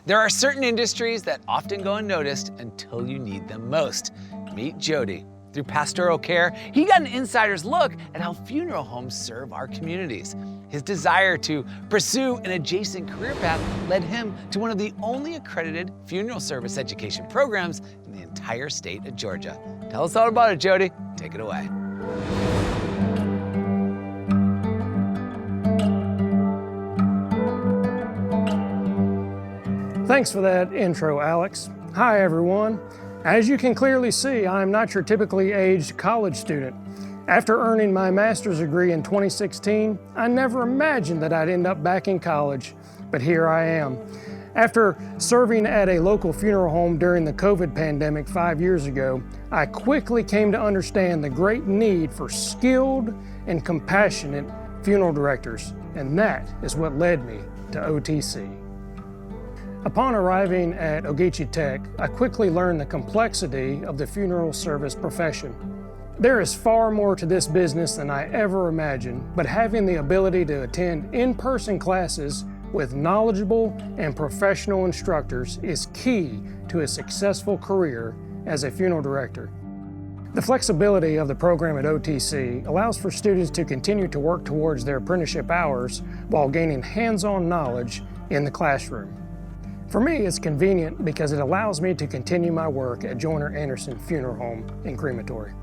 There are certain industries that often go unnoticed until you need them most. Meet Jody. Through pastoral care, he got an insider's look at how funeral homes serve our communities. His desire to pursue an adjacent career path led him to one of the only accredited funeral service education programs in the entire state of Georgia. Tell us all about it, Jody. Take it away. Thanks for that intro, Alex. Hi, everyone. As you can clearly see, I'm not your typically aged college student. After earning my master's degree in 2016, I never imagined that I'd end up back in college, but here I am. After serving at a local funeral home during the COVID pandemic 5 years ago, I quickly came to understand the great need for skilled and compassionate funeral directors, and that is what led me to OTC. Upon arriving at Ogeechee Tech, I quickly learned the complexity of the funeral service profession. There is far more to this business than I ever imagined, but having the ability to attend in-person classes with knowledgeable and professional instructors is key to a successful career as a funeral director. The flexibility of the program at OTC allows for students to continue to work towards their apprenticeship hours while gaining hands-on knowledge in the classroom. For me, it's convenient because it allows me to continue my work at Joyner Anderson Funeral Home and Crematory.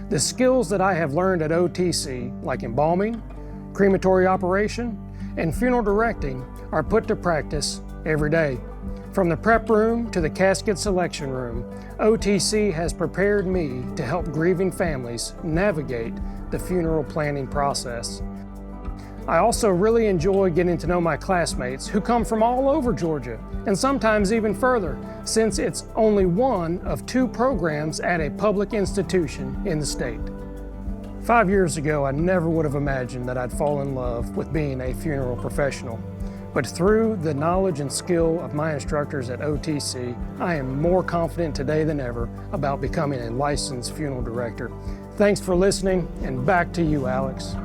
The skills that I have learned at OTC, like embalming, crematory operation, and funeral directing, are put to practice every day. From the prep room to the casket selection room, OTC has prepared me to help grieving families navigate the funeral planning process. I also really enjoy getting to know my classmates who come from all over Georgia, and sometimes even further, since it's only one of 2 programs at a public institution in the state. 5 years ago, I never would have imagined that I'd fall in love with being a funeral professional. But through the knowledge and skill of my instructors at OTC, I am more confident today than ever about becoming a licensed funeral director. Thanks for listening, and back to you, Alex.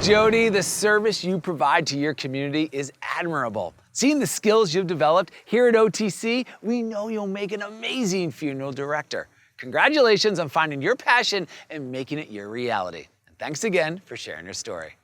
Jody, the service you provide to your community is admirable. Seeing the skills you've developed here at OTC, we know you'll make an amazing funeral director. Congratulations on finding your passion and making it your reality. And thanks again for sharing your story.